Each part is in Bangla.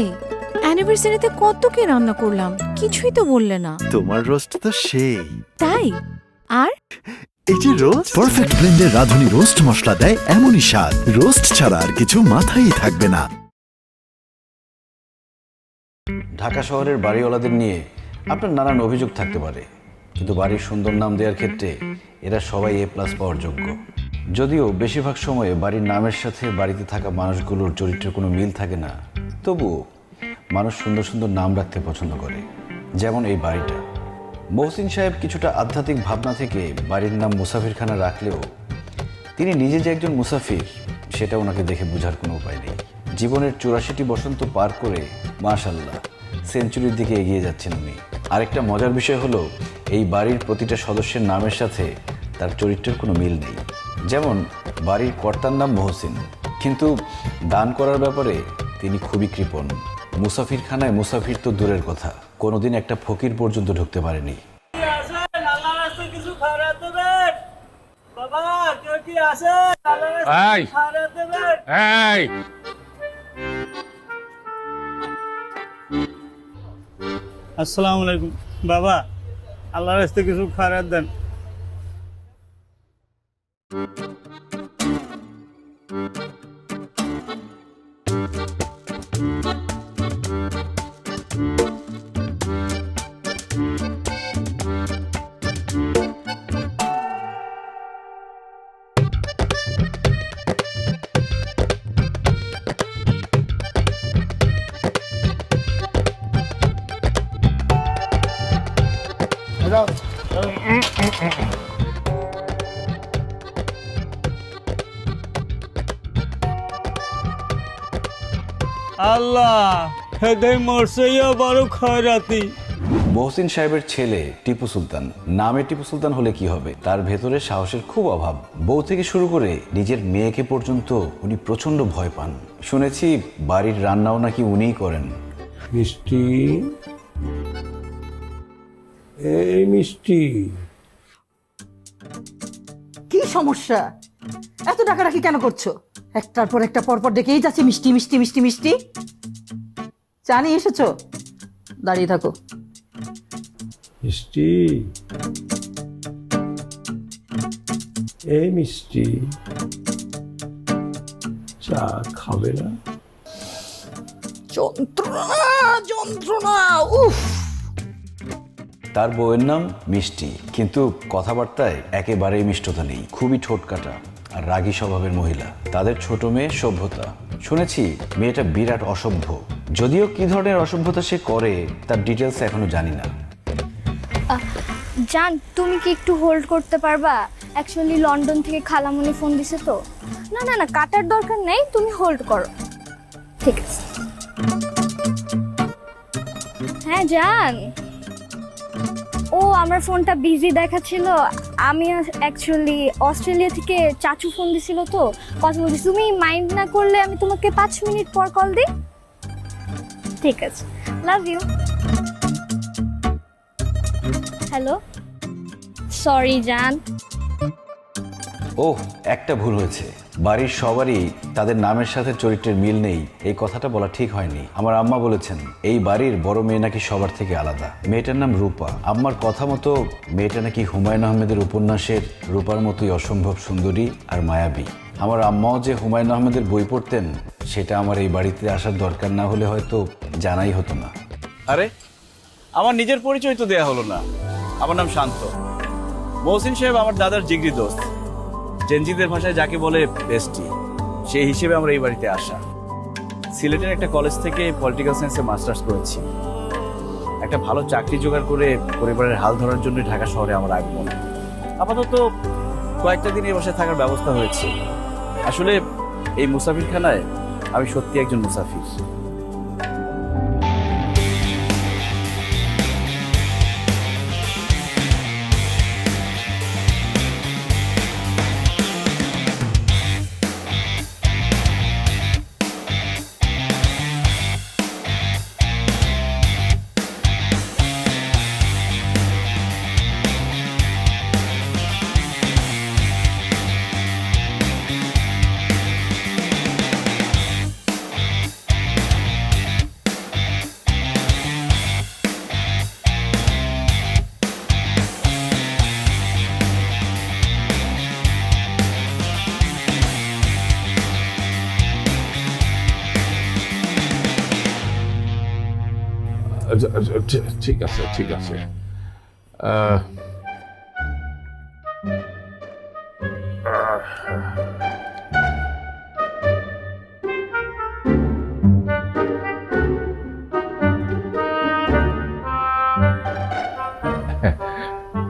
এই অ্যানিভার্সারিতে কত কি রান্না করলাম, কিছুই তো বললে না। তোমার রোস্ট তো সেই। তাই? আর এই যে রোস্ট, পারফেক্ট ব্লেন্ডের রাঁধুনি রোস্ট মশলা দেয় এমনই স্বাদ, রোস্ট ছাড়া আর কিছু মাথায় থাকবে না। ঢাকা শহরের বাড়িওয়ালাদের নিয়ে আপনার নানান অভিযোগ থাকতে পারে, কিন্তু বাড়ির সুন্দর নাম দেওয়ার ক্ষেত্রে এরা সবাই A+ পাওয়ার যোগ্য। যদিও বেশিরভাগ সময়ে বাড়ির নামের সাথে বাড়িতে থাকা মানুষগুলোর চরিত্রের কোনো মিল থাকে না, তবুও মানুষ সুন্দর সুন্দর নাম রাখতে পছন্দ করে। যেমন এই বাড়িটা। মহসিন সাহেব কিছুটা আধ্যাত্মিক ভাবনা থেকে বাড়ির নাম মুসাফিরখানা রাখলেও তিনি নিজে যে একজন মুসাফির সেটা ওনাকে দেখে বোঝার কোনো উপায় নেই। জীবনের 84টি বসন্ত পার করে মাশাআল্লাহ সেঞ্চুরির দিকে এগিয়ে যাচ্ছেন উনি। আরেকটা মজার বিষয় হলো এই বাড়ির প্রতিটা সদস্যের নামের সাথে তার চরিত্রের কোনো মিল নেই। যেমন বাড়ির কর্তার নাম মহসিন, কিন্তু দান করার ব্যাপারে তিনি খুবই কৃপণ। মুসাফিরখানায় মুসাফির তো দূরের কথা, কোনোদিন একটা ফকির পর্যন্ত ঢুকতে পারেনি। আসসালামু আলাইকুম বাবা, আল্লাহর রাস্তায় কিছু খারাপ দেন। আল্লাহ হেদাই মরছে বড় খয়রাতি। মহসিন সাহেবের ছেলে টিপু সুলতান, নামে টিপু সুলতান হলে কি হবে, তার ভেতরে সাহসের খুব অভাব। বউ থেকে শুরু করে নিজের মেয়েকে পর্যন্ত উনি প্রচন্ড ভয় পান। শুনেছি বাড়ির রান্নাও নাকি উনিই করেন। মিষ্টি, এই মিষ্টি, কি সমস্যা? এত ডাকাডাকি কেন করছো? একটার পর একটা পরপর ডেকেই যাচ্ছে মিষ্টি মিষ্টি মিষ্টি মিষ্টি। চা নিয়ে এসেছো? দাঁড়িয়ে থাকো। মিষ্টি, এই মিষ্টি, চা খাবে না? যন্ত্রণা যন্ত্রণা, উফ। তার বউয়ের নাম মিষ্টি, কিন্তু কথাবার্তায় একেবারেই মিষ্টতা নেই, খুবই ঠোঁটকাটা আর রাগী স্বভাবের মহিলা। তাদের ছোট মেয়ে সভ্যতা, শুনেছি মেয়েটা বিরাট অসভ্য। যদিও কি ধরনের অসভ্যতা সে করে তার ডিটেলস এখনো জানি না। জান, তুমি কি একটু হোল্ড করতে পারবা? অ্যাকচুয়ালি লন্ডন থেকে খালামণি ফোন দিছে তো। না না না, কাটার দরকার নেই, তুমি হোল্ড করো। ঠিক আছে। হ্যাঁ জান, ও আমার ফোনটা বিজি দেখাচ্ছিল। আমি অ্যাকচুয়ালি অস্ট্রেলিয়া থেকে চাচু ফোন দিছিল তো, কথা বলছি। তুমি মাইন্ড না করলে আমি তোমাকে 5 মিনিট পর কল দিই। ঠিক আছে, লাভ ইউ। হ্যালো, সরি জান। ওহ, একটা ভুল হয়েছে। বাড়ির সবারই তাদের নামের সাথে চরিত্রের মিল নেই, এই কথাটা বলা ঠিক হয়নি। আমার আম্মা বলেছেন এই বাড়ির বড় মেয়ে নাকি সবার থেকে আলাদা। মেয়েটার নাম রূপা। আম্মার কথা মতো মেয়েটা নাকি হুমায়ুন আহমেদের উপন্যাসের রূপার মতোই অসম্ভব সুন্দরী আর মায়াবী। আমার আম্মাও যে হুমায়ুন আহমেদের বই পড়তেন সেটা আমার এই বাড়িতে আসার দরকার না হলে হয়তো জানাই হতো না। আরে, আমার নিজের পরিচয় তো দেয়া হলো না। আমার নাম শান্ত। মহসিন সাহেব আমার দাদার জিগরি দোস্ত, জেনজিদের ভাষায় যাকে বলে বেস্টি, সেই হিসেবে আমরা এই বাড়িতে আসা। সিলেটের একটা কলেজ থেকে পলিটিক্যাল সায়েন্সে মাস্টার্স করেছি। একটা ভালো চাকরি জোগাড় করে পরিবারের হাল ধরার জন্য ঢাকা শহরে আমার আগমন। আপাতত কয়েকটা দিন এই বাসায় থাকার ব্যবস্থা হয়েছে। আসলে এই মুসাফিরখানায় আমি সত্যি একজন মুসাফির। ঠিক আছে ঠিক আছে।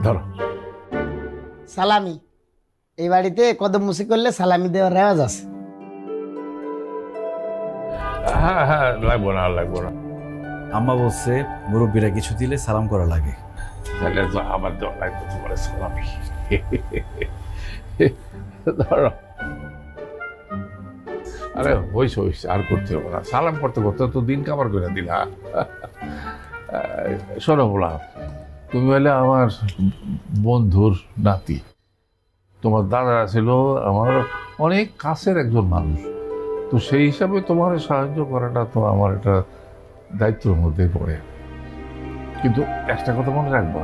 ধরো। সালামি, এই বাড়িতে কদম মুসি করলে সালামি দেওয়ার রেওয়াজ আছে। হ্যাঁ হ্যাঁ, লাগবো না লাগবো না। আম্মা বলছে মুরব্বীরা কিছু দিলে সালাম করা লাগে। তাহলে তো আমার দেওয়া লাগবে তোমার সালামি। ধরো। আরে হইছে হইছে, আর করতে হবে না। সালাম করতে করতে তো দিন কাবার করে দিলা। শোনো বলা, তুমি হলে আমার বন্ধুর নাতি। তোমার দাদা ছিল আমার অনেক কাছের একজন মানুষ, তো সেই হিসাবে তোমার সাহায্য করাটা তো আমার একটা দায়িত্বের মধ্যে পড়ে। কিন্তু একটা কথা মনে রাখবা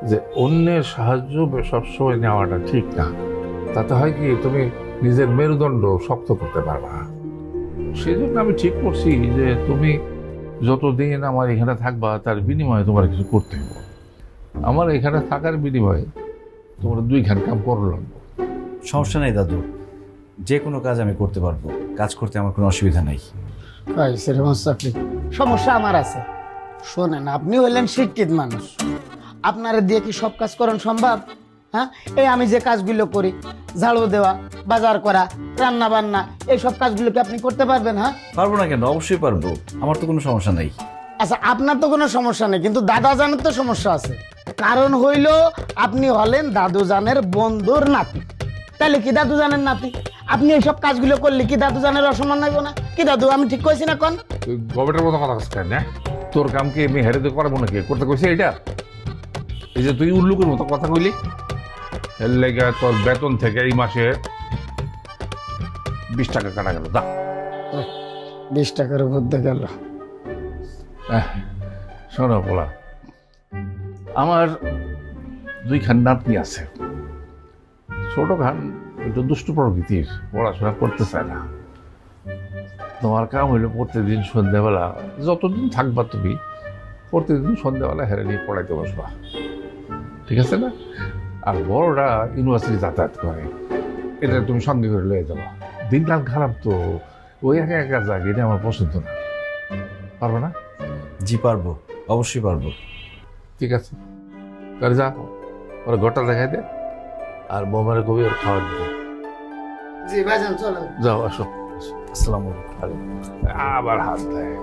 যে অন্যের সাহায্য সবসময় নেওয়াটা ঠিক না। তাতে হয় কি, তুমি নিজের মেরুদণ্ড শক্ত করতে পারবা। সেই জন্য আমি ঠিক করছি যে তুমি যতদিন আমার এখানে থাকবা তার বিনিময়ে তোমার কিছু করতে হবে। আমার এখানে থাকার বিনিময়ে তোমার 2 কাম করো লাগবে। সমস্যা নেই দাদু, যে কোনো কাজ আমি করতে পারবো। কাজ করতে আমার কোনো অসুবিধা নেই। সমস্যা আমার আছে। শোনেন, আপনি হইলেন শিক্ষিত মানুষ, আপনারা দিয়ে কি সব কাজ করেন সম্ভব? হ্যাঁ, এই আমি যে কাজগুলো করি, ঝাড়ু দেওয়া, বাজার করা, রান্না বান্না, এই সব কাজগুলো কি আপনি করতে পারবেন? হ্যাঁ, পারবো না কেন, অবশ্যই পারবো। আমার তো কোনো সমস্যা নেই। আচ্ছা, আপনার তো কোনো সমস্যা নেই, কিন্তু দাদা জানের তো সমস্যা আছে। কারণ হইল আপনি হলেন দাদু জানের বন্ধুর নাতি। তাহলে কি দাদু জানের নাতি, আপনি এইসব কাজগুলো করলে কি দাদু জানের অসম্মান লাগবে না? কি দাদু, আমি ঠিক কইছি না? কোন তুই গবেটের মতো কথা কইছিস না? তোর কাম কি আমি হেরে করবো নাকি? করতে কইছি এইটা? এই যে তুই উল্লুকের মতো কথা কইলি, এর লেগে তোর বেতন থেকে এই মাসে 20 টাকা কাটা গেল। দা 20 টাকার উপর দিয়ে গেল। শোনো বলা, আমার 2 নাতনি আছে। ছোট খান একটু দুষ্ট প্রকৃতির, পড়াশোনা করতে চায় না। তোমার কাম হইলো প্রত্যেকদিন সন্ধ্যাবেলা, যতদিন থাকবা তুমি প্রত্যেকদিন সন্ধ্যাবেলা হেরে নিয়ে পড়াইতে বসবা, ঠিক আছে না? আর বড়রা ইউনিভার্সিটি যাতায়াত করে, এটা তুমি সঙ্গে করে লয়ে যাবা। দিনকাল খারাপ তো, ওই একা একা যাক, এটা আমার পছন্দ না। পারবো না? জি পারবো, অবশ্যই পারবো। ঠিক আছে, তাহলে যা, ওরা ঘরটা দেখাই দে, আর বোমারে কবি ওর খাওয়া দিতে। জি ভাইজান, চলো। যাও, আসো। আসসালামু আলাইকুম। আবার হাত দেয়।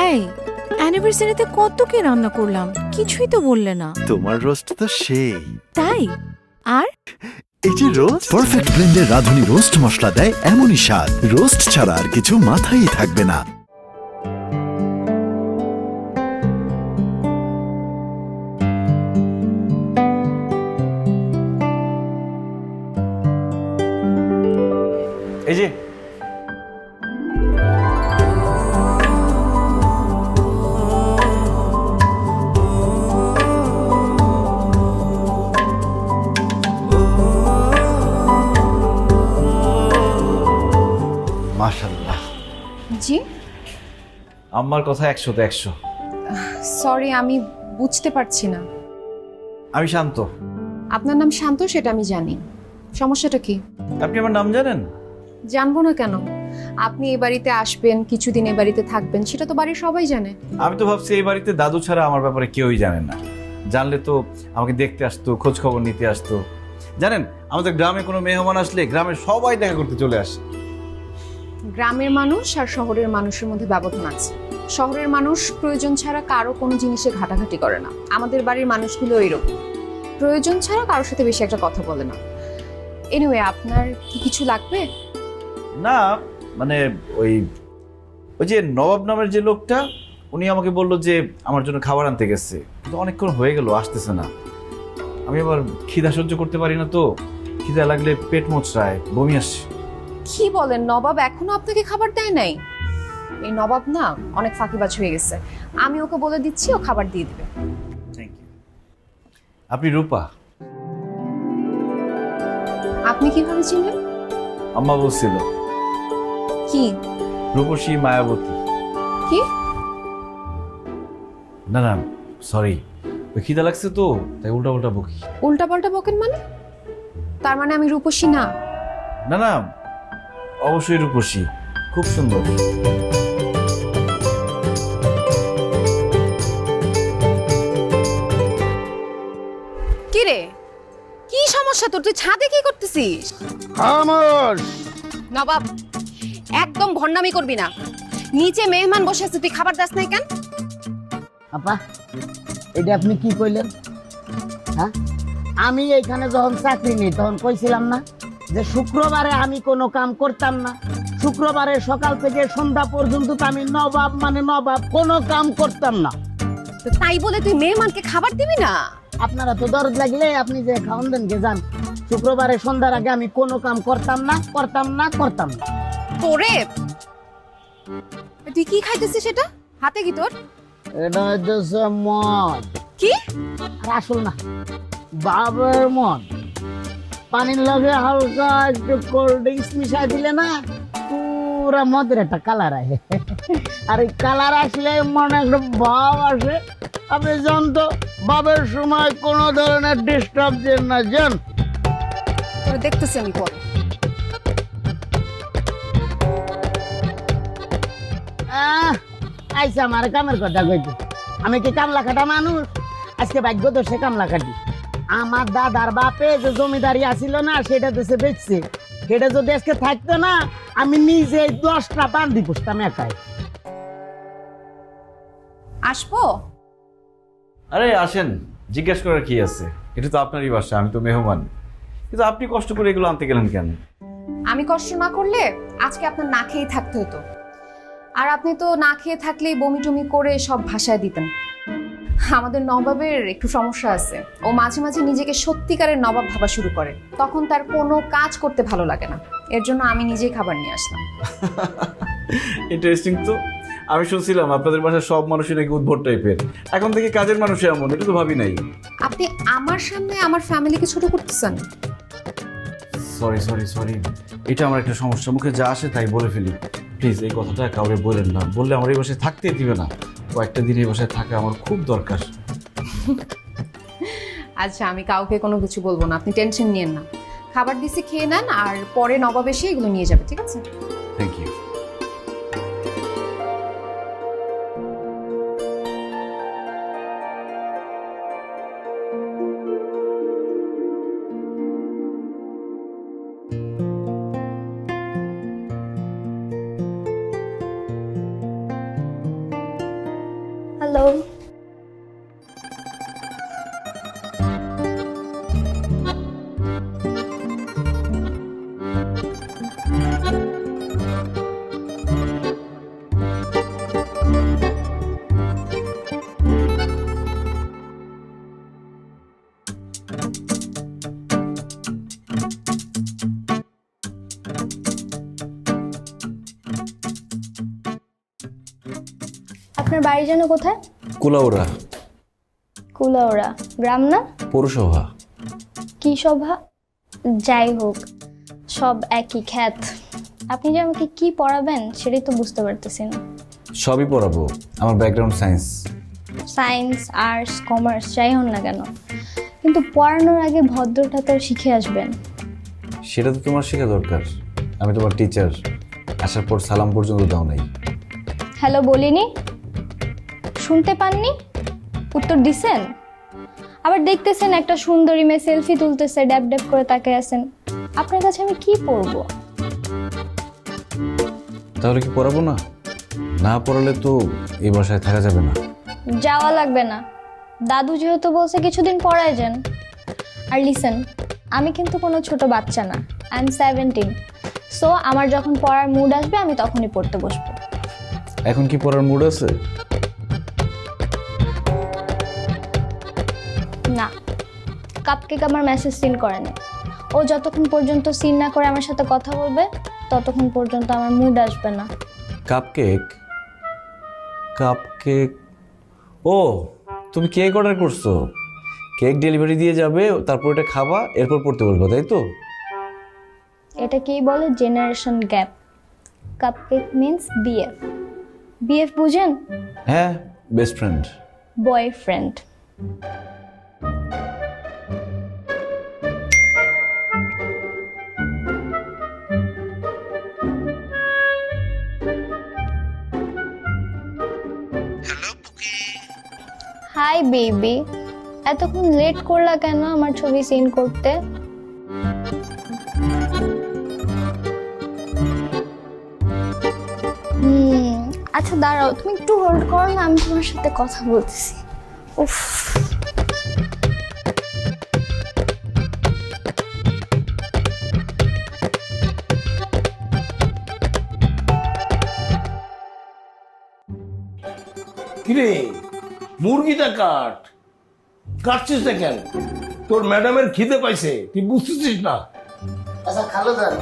এই অ্যানিভার্সারিতে কত কি রান্না করলাম, কিছুই তো বললে না। তোমার রোস্ট তো সেই। তাই? আর এই যে রোস্ট, পারফেক্ট ব্লেন্ডের রাঁধুনি রোস্ট মশলা দেয় এমনই স্বাদ, রোস্ট ছাড়া আর কিছু মাথায় থাকবে না। এই যে মাশাআল্লাহ। জি আম্মার কথা 100-তে 100। সরি, আমি বুঝতে পারছি না। আমি শান্ত। আপনার নাম শান্ত, সেটা আমি জানি। সমস্যাটা কি? আপনি আমার নাম জানেন? জানবো না কেন? আপনি এই বাড়িতে আসবেন, কিছুদিন এই বাড়িতে থাকবেন, সেটা তো বাড়ির সবাই জানে। আমি তো ভাবছি এই বাড়িতে দাদু ছাড়া আমার ব্যাপারে কেউই জানে না। জানলে তো আমাকে দেখতে আসতো, খোঁজ খবর নিতে আসতো। জানেন, আমাদের গ্রামে কোনো মেহমান আসলে গ্রামের সবাই দেখা করতে চলে আসে। গ্রামের মানুষ আর শহরের মানুষের মধ্যে ব্যবধান আছে। শহরের মানুষ প্রয়োজন ছাড়া কারো কোনো জিনিসে ঘাটাঘাটি করে না। আমাদের বাড়ির মানুষগুলো এইরকম, প্রয়োজন ছাড়া কারোর সাথে বেশি একটা কথা বলে না। এনিওয়ে, আপনার কি কিছু লাগবে? না, মানে ওই যে নবাব নামের যে লোকটা, উনি আমাকে বললো যে আমার জন্য খাবার আনতে গেছে, কিন্তু অনেকক্ষণ হয়ে গেল, আসতেছে না। আমি আবার খিদা সহ্য করতে পারি না, তো খিদা লাগলে পেট মোচড়ায়, বমি আসে। কি বলেন, নবাব এখনো আপনাকে খাবার দেয় নাই? এই নবাব না অনেক ফাঁকিবাজ হয়ে গেছে। আমি ওকে বলে দিচ্ছি, ও খাবার দিয়ে দিবে। Thank you. আপনি রূপা? আপনি কিভাবে চিনলেন? আম্মা বলছিল কি রূপসী মায়াবতী। কি না না সরি, ওই খিদা লাগছে তো তাই উল্টা উল্টা বকি। উল্টাপাল্টা বকেন মানে? তার মানে আমি রূপসী না? না না, অবশ্যই রূপসী, খুব সুন্দর। কি রে, কি সমস্যা তোর? তুই ছাদে কি করতেছিস? খামোশ। নবাব, একদম ভণ্ডামি করবি না। নিচে মেহমান বসে আছে, তুই খাবার দাস নাই কেন? আপা, এটা আপনি কি কইলেন? হ্যাঁ, আমি এইখানে যখন চাকরি নিই তখন কইছিলাম না যে শুক্রবারে আমি কোনো কাম করতাম না, শুক্রবারে সকাল থেকে সন্ধ্যা পর্যন্ত তো আমি নবাব মানে নবাব কোনো কাম করতাম না। তো তাই বলে তুই মেহমানকে খাবার দিবি না? আপনারা তো দরদ লাগলে আপনি যে খাওয়ান দেন কে যান, শুক্রবারে সন্ধ্যার আগে আমি কোনো কাম করতাম না করতাম না করতাম না। তোরে তুই কি খাইতেছিস? সেটা হাতে কি তোর? এটা হচ্ছে মদ। কি? আর আসল না, বাবার মদ। পানির লগে হালকা একটু কোল্ড ড্রিঙ্কস মিশাই দিলে না পুরা মদের একটা কালার আসে। আর এই কালার আসলে মনে একটা ভাব আসে। আপনি জান তো, বাবার সময় কোনো ধরনের ডিস্টার্ব দেন না, জান। তোরে দেখতেছি আমি পরে। আইসা আমার কামের কথা কইতে, আমি কি কামলা খাটা মানুষ? আজকে ভাগ্য তো সে কামলা খাটি। আমার দাদার বাপে যে জমিদারি আছিল না, সেটা দেশে বেচছে। সেটা যদি আজকে থাকতো না, আমি নিজে 10টা বান্দি পুষতাম একাই। আসবো? আরে আসেন, জিজ্ঞেস করার কি আছে? এটা তো আপনারই বাসা, আমি তো মেহমান। কিন্তু আপনি কষ্ট করে এগুলো আনতে গেলেন কেন? আমি কষ্ট না করলে আজকে আপনার না খেয়েই থাকতে হতো। আর আপনি তো না খেয়ে থাকলেই বমি টমি করে সব ভাষায় দিতেন। আমাদের নবাবের একটু সমস্যা আছে, ও মাঝে মাঝে নিজেকে সত্যিকারের নবাব ভাবা শুরু করে, তখন তার কোনো কাজ করতে ভালো লাগে না। এর জন্য আমি নিজেই খাবার নিয়ে আসলাম। ইন্টারেস্টিং তো। আমি শুনছিলাম আপনাদের বাসায় সব মানুষই নাকি উদ্ভট টাইপের, এখন থেকে কাজের মানুষ এমন, এটা তো ভাবি নাই। আপনি আমার সামনে আমার ফ্যামিলিকে ছোট করতেছেন। সরি সরি সরি, এটা আমার একটা সমস্যা, মুখে যা আসে তাই বলে ফেলি। প্লিজ এই কথাটা কাউকে বলেন না, বললে আমার এই বাসায় থাকতেই দিবে না। কয়েকটা দিন এই বাসায় থাকা আমার খুব দরকার। আচ্ছা, আমি কাউকে কোনো কিছু বলবো না, আপনি টেনশন নিয়েন না। খাবার দিছি, খেয়ে নেন, আর পরে নবাব এসে এগুলো নিয়ে যাবে, ঠিক আছে? Thank you. হ্যালো, আপনার বাড়ি যেন কোথায়? কুলাউড়া। কুলাউড়া গ্রাম না? পৌরসভা। কি সভা? যাই হোক, সব একই খ্যাত। আপনি যে আমাকে কি পড়াবেন সেটাই তো বুঝতে পারতেছি না। সবই পড়াবো, আমার background science. Science, arts, commerce যাই হন না কেন, কিন্তু পড়ানোর আগে ভদ্রতা তো শিখে আসবেন। সেটা তো তোমার শেখা দরকার। আমি তোমার টিচার, আসার পর সালাম পর্যন্ত দাও নাই। হ্যালো বলিনি? শুনতে পাননি? উত্তর দিছেন? আবার দেখতেছেন একটা সুন্দরী মেয়ে সেলফি তুলতেছে, ড্যাব ড্যাব করে তাকিয়ে আছেন। আপনার কাছে আমি কি পড়বো? তাহলে কি পড়াবো না? না পড়ালে তো এই বাসায় থাকা যাবে না। যাওয়া লাগবে না, দাদু যেহেতু বলছে কিছুদিন পড়ায় যান। আর লিসেন, আমি কিন্তু কোনো ছোট বাচ্চা না, আই এম 17। সো আমার যখন পড়ার মুড আসবে আমি তখনই পড়তে বসবো। এখন কি পড়ার মুড আছে? না, কাপকেক আমার মেসেজ সিন করে না। ও যতক্ষণ পর্যন্ত সিন না করে আমার সাথে কথা বলবে ততক্ষণ পর্যন্ত আমার মুড আসবে না। কাপকেক? কাপকেক? ও, তুমি কেক অর্ডার করছো? কেক ডেলিভারি দিয়ে যাবে, তারপর এটা খাবা, এরপর পড়তে বসবা, তাই তো? এটাকেই বলে generation gap. Cupcake means BF. BF বুঝেন? হ্যাঁ, best friend. Boyfriend. Hi baby, এতক্ষণ লেট করলা কেন আমার ছবি সেন্ড করতে? আচ্ছা দাঁড়াও, তুমি একটু হোল্ড করো না, আমি তোমার সাথে কথা বলতেছি। উফ, কিরে মুরগিটা কাট, কাটছিস না কেন? তোর ম্যাডামের খিদে পাইছে, তুই বুঝতেছিস না? আচ্ছা খালো যান,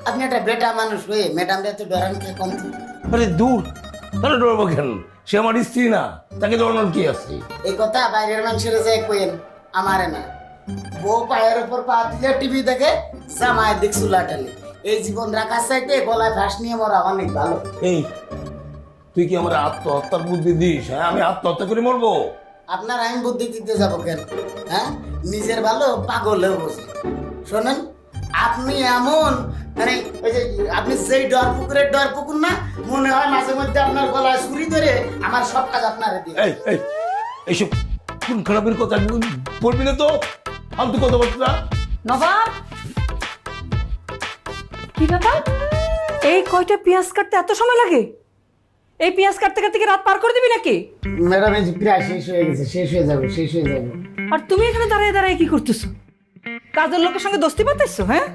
আপনি একটা বেটা মানুষ হয়ে ম্যাডামরা তো ডরান কে কম? আরে দূর, তাহলে ডরবো কেন? সে আমার স্ত্রী না, তাকে ডরানোর কি আছে? এই কথা বাইরের মানুষের যায় কইেন, আমারে না। বউ পায়ের উপর পা দিলে টিভি দেখে, জামায়ের দিক চুলা টানে। এই জীবন রাখার চাইতে গলায় ফাঁস নিয়ে মরা অনেক ভালো। এই তুই কি আমার আত্মহত্যার বুদ্ধি দিস? হ্যাঁ, আমি আত্মহত্যা করে মরবো? আপনার আমি বুদ্ধি দিতে যাব কেন? হ্যাঁ, নিজের ভালো পাগলেও বোঝে। শোনেন, আপনি এমন মানে ওই যে আপনি যেই ডর পুকুর না, মনে হয় মাঝে মধ্যে আপনার গলায় ছুরি ধরে আমার সব কাজ আপনারে দিয়ে। এইসব কোন খারাপের কথা বলবি না তো, ফালতু কথা বলছি না। নবাব, কি ব্যাপার? এই কয়টা পেঁয়াজ কাটতে এত সময় লাগে? এই পেঁয়াজ কাটতে কাটতে কি রাত পার করে দিবি নাকি? ম্যাডাম এই যে প্রায় শেষ হয়ে গেছে, শেষ হয়ে যাবে। আর তুমি এখানে দাঁড়িয়ে দাঁড়িয়ে কি করতেছো? কাজের লোকের সঙ্গে দোস্তি পাতাইছো? হ্যাঁ,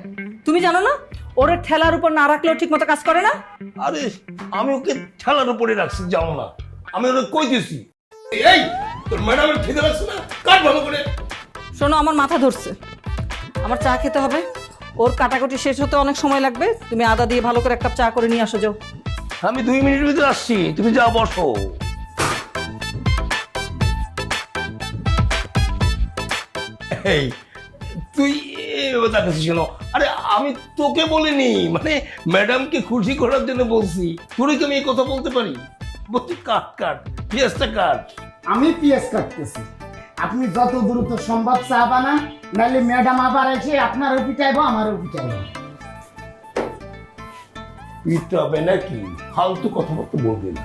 তুমি জানো না ওরে ঠেলার উপর না রাখলেও ঠিক মতো কাজ করে না? আরে আমি ওকে ঠেলার উপরে রাখছি, জানো না? আমি ওকে কই দিছি, এই তোর ম্যাডামের খিদে লাগছে না, কাট ভালো করে। শোনো, আমার মাথা ধরছে, আমার চা খেতে হবে। ওর কাটাকুটি শেষ হতে অনেক সময় লাগবে। তুমি আদা দিয়ে ভালো করে এক কাপ চা করে নিয়ে আসো, যাও। আমি 2 মিনিটের ভিতরে আসছি, তুমি যা বসো। এই তুই এভাবে তাকাচ্ছিস কেন? আরে আমি তোকে বলিনি, মানে ম্যাডামকে খুশি করার জন্য বলছি। তোরে কি আমি এই কথা বলতে পারি? বলছি কাট পেঁয়াজটা কাট। আমি পেঁয়াজ কাটতেছি, আপনি যত দ্রুত সম্ভব চা বানান, নাহলে ম্যাডাম আবার এসে আপনারও পিটাইবো আমারও পিটাইবো। পিটাবে নাকি? ফালতু কথাবার্তা বলবি না।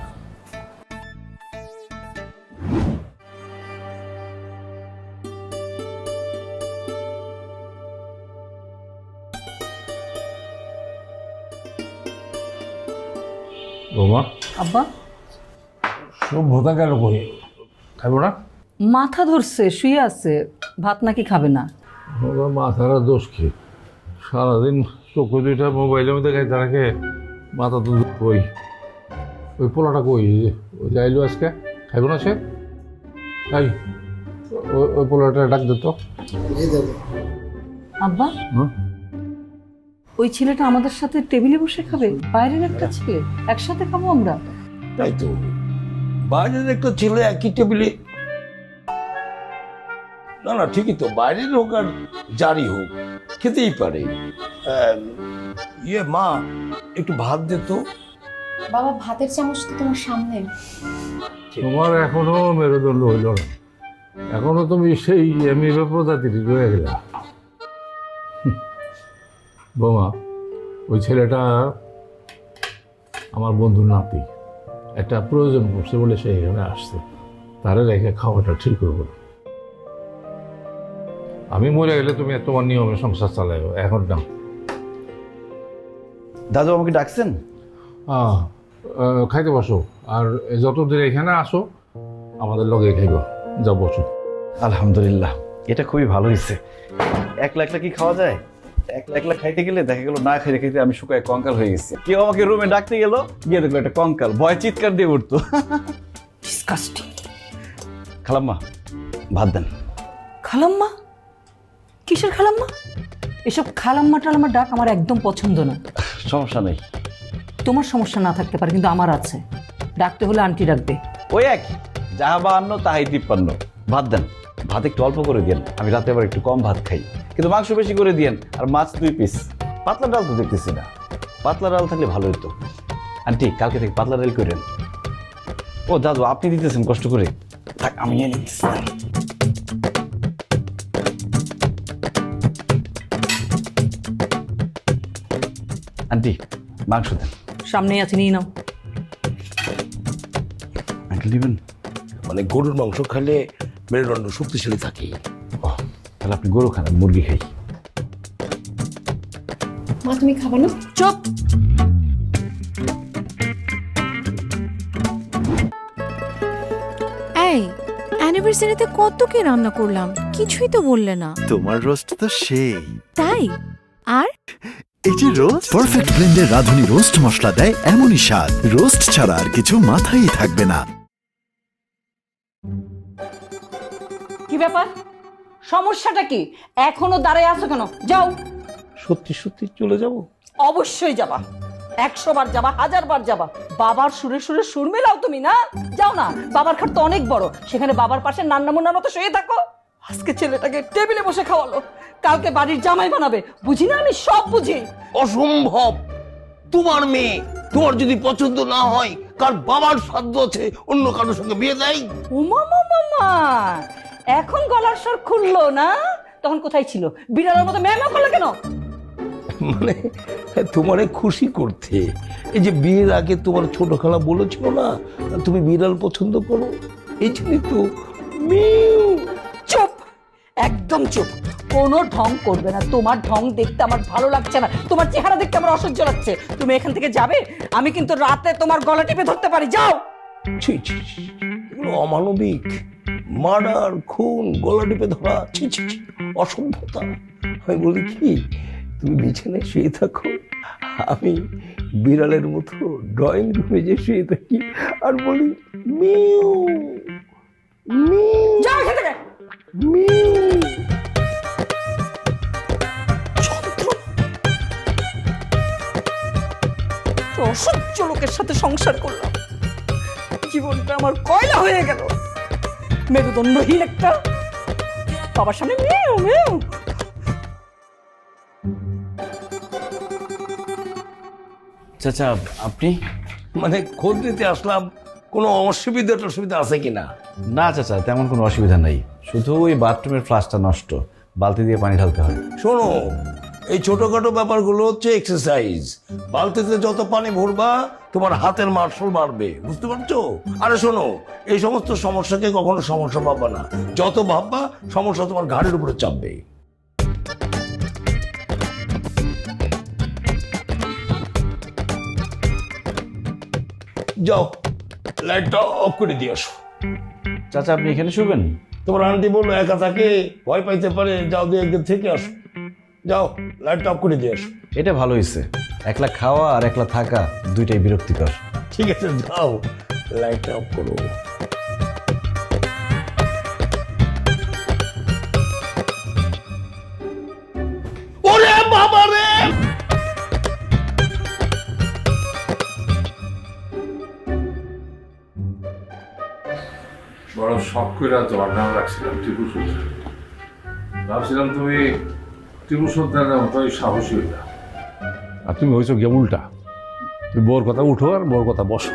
বৌমা, আব্বা, সভ্যতা গেল কই? খাবো না? মাথা ধরছে, শুয়ে আছে, ভাত নাকি খাবে না? ওর মাথারা দোষ কি? সারাদিন চোখে দুইটা মোবাইলের মধ্যে খাইতে রাখে, মাথা তো কই? ওই পোলাটা কই? ওই যাইলো আজকে, খাইব না সে? তাই ওই পোলাটা ডাক দিত। আব্বা, ওই ছেলেটা আমাদের সাথে টেবিলে বসে খাবে? বাইরের একটা ছেলে, একসাথে খাবো আমরা? তাই তো, বাইরের একটা ছেলে একই টেবিলে। না ঠিকই তো, বাইরের হোক আর জারি হোক, খেতেই পারে। মা, একটু ভাত দে তো। বাবা, ভাতের চামচ তো তোমার সামনে। তোমার এখনো মেরুদণ্ড হইল না, এখনো তুমি সেই এমএ প্রজাতির রয়ে গেলা। বৌমা, ওই ছেলেটা আমার বন্ধুর নাতি, একটা প্রয়োজন পড়ছে বলে সে এখানে আসছে, তারে রেখে খাওয়াটা ঠিক করবো না। আমি মরে গেলে তুমি তোমার নিয়মে সংসার চালাইও, এখন না। দাদু আমাকে ডাকছেন? খাইতে বসো, আর যতদিন এখানে আসো আমাদের লগে খাইব। যাও বসো। আলহামদুলিল্লাহ, এটা খুবই ভালো হয়েছে। একলা একলা কি খাওয়া যায়? একলা একলা খাইতে গেলে দেখা গেল না খাইতে খাইতে আমি শুকায় কঙ্কাল হয়ে গেছি। কেউ আমাকে রুমে ডাকতে গেল, গিয়ে দেখলো একটা কঙ্কাল, ভয় চিৎকার দিয়ে উঠতো। খালাম্মা, ভাত দেন। খালাম্মা? কিসের খালাম্মা? এসব খালাম্মা টালাম্মা ডাক আমার একদম পছন্দ না। সমস্যা নেই। তোমার সমস্যা না থাকতে পারে, কিন্তু আমার আছে। ডাকতে হলে আন্টি ডাকবে। ওই এক, যাহা বাহান্ন তাহাই 53। ভাত দেন, ভাত একটু অল্প করে দিয়েন, আমি রাতে আবার একটু কম ভাত খাই, কিন্তু মাংস বেশি করে দিয়েন, আর মাছ 2 পিস। পাতলা ডাল তো দেখতেছি না। পাতলা ডাল থাকলে ভালো হতো। আন্টি কালকে থেকে পাতলা ডাল করেন। ও দাদু আপনি দিতেছেন কষ্ট করে, থাক আমি নিয়ে নিতেছি। আন্টি মাংস দেন। সামনেই আছে, নিয়ে নাও। আঙ্কেল দিবেন? মানে গরুর মাংস খেলে মেরুদণ্ড শক্তিশালী থাকে। ও তাহলে আপনি গরু খান, আমি মুরগি খাই। মা তুমি খাবে না? চুপ। এই অ্যানিভার্সারিতে কত কি রান্না করলাম, কিছুই তো বললে না। তোমার রোস্ট তো সেই। তাই? আর এই যে রোস্ট পারফেক্ট ব্লেন্ডের রাঁধুনি রোস্ট মশলা দেয় এমনই স্বাদ, রোস্ট ছাড়া আর কিছু মাথায় থাকবে না। কি ব্যাপার, সমস্যাটা কি? এখনো দাঁড়ায় আছো কেন? যাও। সত্যি সত্যি চলে যাব? অবশ্যই যাবা, 100 বার যাবা, 1000 বার যাবা। বাবার সুরে সুরে সুর মেলাও তুমি না? যাও না, বাবার খাট তো অনেক বড়, সেখানে বাবার পাশে নান্না মুন্নার মতো শুয়ে থাকো। আজকে ছেলেটাকে টেবিলে বসে খাওয়ালো, কালকে বাড়ির জামাই বানাবে। বুঝি না আমি, সব বুঝি। অসম্ভব। তোমার মেয়ে, তোমার যদি পছন্দ না হয়, কার বাবার সাধ্য আছে অন্য কারোর সঙ্গে বিয়ে দেয়? উমা মামা, এখন গলার স্বর খুললো না? তখন কোথায় ছিল? বিড়ালের মতো ম্যামা করলো কেন? মানে তোমারে খুশি করতে। এই যে বিয়ের আগে তোমার ছোট খালা বলেছিল না তুমি বিড়াল পছন্দ করো, এই জন্যই তো মিউ। চুপ, একদম চুপ। কোনো ঢং করবে না। তোমার ঢং দেখতে আমার ভালো লাগছে না, তোমার চেহারা দেখতে আমার অসহ্য লাগছে। তুমি এখান থেকে যাবে, আমি কিন্তু রাতে তোমার গলা টিপে ধরতে পারি। যাও। ছি ছি ছি, এগুলো অমানবিক। মার্ডার, খুন, গলা টিপে ধরা, ছি ছি ছি, অসভ্যতা। আমি বলি কি, তুমি বিছানায় শুয়ে থাকো, আমি বিড়ালের মতো ড্রয়িং রুমে যে শুয়ে থাকি আর বলি মিউ মিউ। যাও এখান থেকে। মিউ। অসহ্য লোকের সাথে সংসার করলাম, জীবনটা আমার কয়লা হয়ে গেল। মেরুদণ্ডহীন একটা, বাবার সামনে মেউ মেউ। চাচা আপনি? মানে খোঁজ নিতে আসলাম, কোনো অসুবিধা আছে কিনা। না চাচা তেমন কোনো অসুবিধা নেই, শুধু ওই বাথরুমের ফ্লাশটা নষ্ট, বালতি দিয়ে পানি ঢালতে হয়। শোনো, এই ছোটখাটো ব্যাপারগুলো হচ্ছে এক্সারসাইজ। বালতিতে যত পানি ভরবা তোমার হাতের মার্শাল বাড়বে, বুঝতে পারছো? আরে শোনো, এই সমস্ত সমস্যাকে কখনো সমস্যা ভাববা না, যত ভাববা সমস্যা তোমার ঘাড়ের উপরে চাপবে। যাও, লাইটটা অফ করে দিয়ে আসো। চাচা আপনি এখানে শুবেন? তোমার আন্টি বললো একা থাকে, ভয় পাইতে পারে, যাও দিয়ে একদিন থেকে আসো। যাও, লাইটটা অফ করে দিয়ে আসো। এটা ভালো হয়েছে, একলা খাওয়া আর একলা থাকা দুইটাই বিরক্তিকর। ঠিক আছে, যাও, লাইটটা অফ করো। ওরে বাবা রে! বড় শখ করে তোমার নাম রাখছিলাম টিপু সুলতান। ভাবছিলাম তুমি টিপু সুলতানের মতোই সাহসী হইলা, আর তুমি হয়েছো গিয়ে উল্টা। তুমি বউর কথা উঠো আর বউর কথা বসো।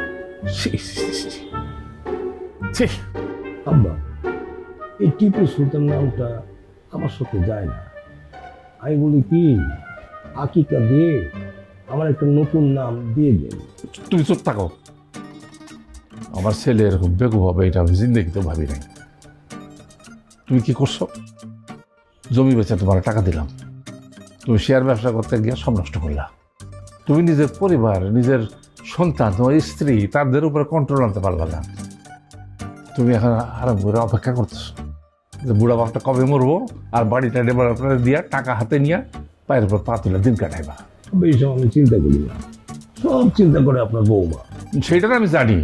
আব্বা, এই টিপু সুলতান নামটা আমার সাথে যায় না। আমি বলি কি, আকিকা দিয়ে আমার একটা নতুন নাম দিয়ে দেন। তুমি চুপ থাকো। আমার ছেলে এরকম বেগু হবে এটা আমি জিন্দগিতে ভাবি নাই। তুমি কি করছো? জমি বেচে তোমার টাকা দিলাম, তুমি শেয়ার ব্যবসা করতে গিয়ে সব নষ্ট করলা। তুমি নিজের পরিবার, নিজের সন্তান, তোমার স্ত্রী, তাদের উপরে কন্ট্রোল আনতে পারলা না। তুমি এখন আরাম করে অপেক্ষা করতেছো যে বুড়া বাপটা কবে মরবো, আর বাড়িটা ডেভেলপারে দিয়া টাকা হাতে নিয়ে পায়ের উপর পা তুলে দিন কাটাইবা। এইসব আমি চিন্তা করি না, সব চিন্তা করে আপনার বৌমা। সেইটা আমি জানি,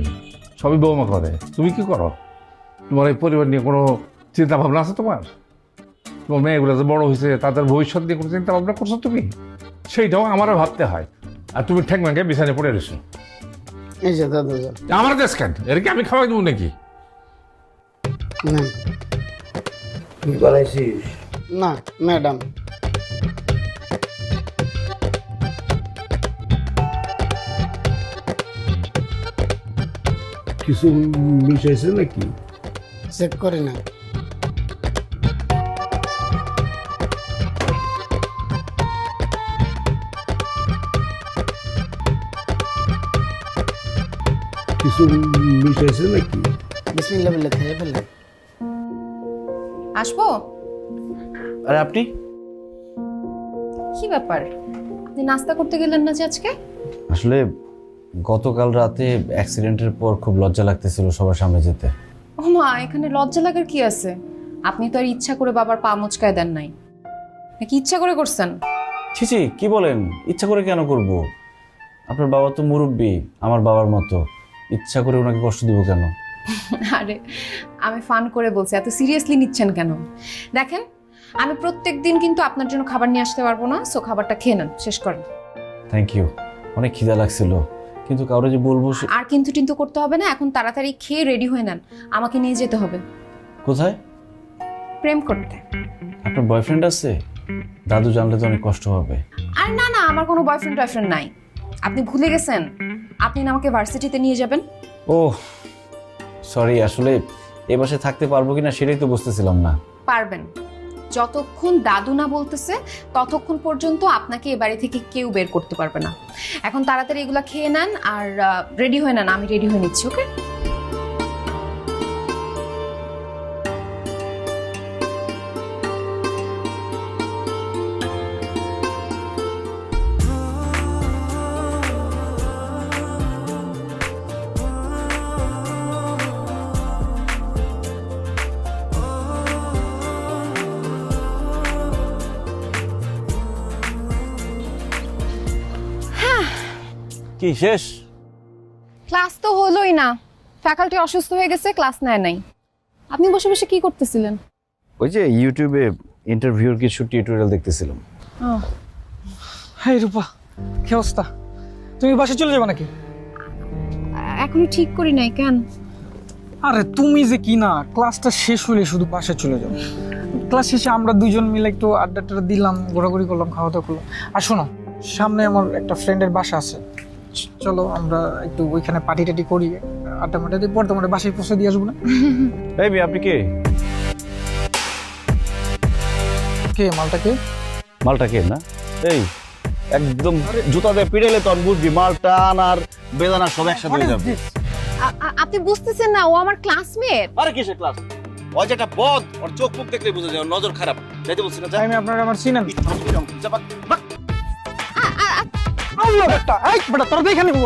সবই বৌমা করে। তুমি কি করো? তোমার এই পরিবার নিয়ে কোনো চিন্তা ভাবনা আছে তোমার? তোমার মেয়েগুলো যে বড় হয়েছে তাদের ভবিষ্যৎ নিয়ে কোনো চিন্তা ভাবনা করছো তুমি? সেইটাও আমারও ভাবতে হয়। আর তুমি ঠ্যাং ম্যাঙ্গে বিছানে পড়ে রয়েছো। এই যে দাদু আমার দেশ কেন, এর কি আমি খাওয়াই দেবো নাকি? তুই বানাইছিস? না ম্যাডাম। কিছু মিশাইছে নাকি? চেক করে না। কিছু মিশাইছে নাকি? বিসমিল্লাহ বলে খেয়ে ফেলেন। আসবো? আরে আপনি কি ব্যাপার, আপনি নাস্তা করতে গেলেন না যে আজকে? আসলে গতকাল রাতে অ্যাক্সিডেন্টের পর খুব লজ্জা লাগতেছিল সবার সামনে যেতে। ও মা, এখানে লজ্জা লাগার কি আছে? আপনি তো আর ইচ্ছা করে বাবার পা মুচকায় দেন নাই, নাকি ইচ্ছা করে করছেন? ছি কি বলেন, ইচ্ছা করে কেন করব? আপনার বাবা তো মুরব্বী, আমার বাবার মতো, ইচ্ছা করে ওনাকে কষ্ট দিব কেন? আরে আমি ফান করে বলছি, এত সিরিয়াসলি নিচ্ছেন কেন? দেখেন, আমি প্রত্যেক দিন কিন্তু আপনার জন্য খাবার নিয়ে আসতে পারবো না, সো খাবারটা খেয়ে নেন, শেষ করেন। থ্যাংক ইউ, অনেক খিদা লাগছিল, কিন্তু কাউরে যে বলবো আর কিন্তু টিন্তু করতে হবে না, এখন তাড়াতাড়ি খেয়ে রেডি হয়ে নেন, আমাকে নিয়ে যেতে হবে। কোথায়? প্রেম করতে। আপনার বয়ফ্রেন্ড আছে? দাদু জানলে তো অনেক কষ্ট হবে। আর না না, আমার কোনো বয়ফ্রেন্ড নাই। আপনি ভুলে গেছেন, আপনি না আমাকে ভার্সিটিতে নিয়ে যাবেন। ও সরি, আসলে এ বাসায় থাকতে পারবো কিনা সেটাই তো বুঝতেছিলাম না। পারবেন, যতক্ষণ দাদু না বলতেছে ততক্ষণ পর্যন্ত আপনাকে এ বাড়ি থেকে কেউ বের করতে পারবে না। এখন তাড়াতাড়ি এগুলা খেয়ে নেন আর রেডি হয়ে নেন, আমি রেডি হয়ে নিচ্ছি। ওকে? কি শেষ? ক্লাস তো হলোই না, ফ্যাকাল্টি অসুস্থ হয়ে গেছে, ক্লাস নেয় নাই। আপনি বসে বসে কি করতেছিলেন? ওই যে ইউটিউবে ইন্টারভিউর কিছু টিউটোরিয়াল দেখতেছিলাম। হাই রূপা, কি অবস্থা? তুমি বাসে চলে যাবে নাকি? এখনো ঠিক করি নাই। কেন? আরে তুমি যে কি না, ক্লাসটা শেষ হলে শুধু বাসে চলে যাও। ক্লাস শেষে আমরা দুজন মিলে একটু আড্ডা দিলাম, ঘোরাঘুরি করলাম, খাওয়া দাওয়া করলাম। আর শোনো, সামনে আমার একটা ফ্রেন্ডের বাসা আছে, চলো আমরা একটু ওইখানে পার্টি টাটি করি, আড্ডা মাড্ডা দিয়ে পর তোমার বাসায় পৌঁছে দিয়ে আসবো না? এই মেয়ে, আপনি কে? কে মালটা কে? মালটা কে না? এই একদম জুতা দিয়ে পিড়েলে তো বুঝবি মাল টান আর বেদানা সব একসাথে হয়ে যাবে। আপনি বুঝতেছেন না, ও আমার ক্লাসমেট। আরে কিসের ক্লাস? ওই যেটা বদ, ওর চোখ মুখ দেখলে বুঝা যায় ওর নজর খারাপ। যাইতে বলছি না, যাই। আমি আপনার আমার চিনেন? যাবা আল্লাহ বেটা, এই বেটা তোর দেখে নিব।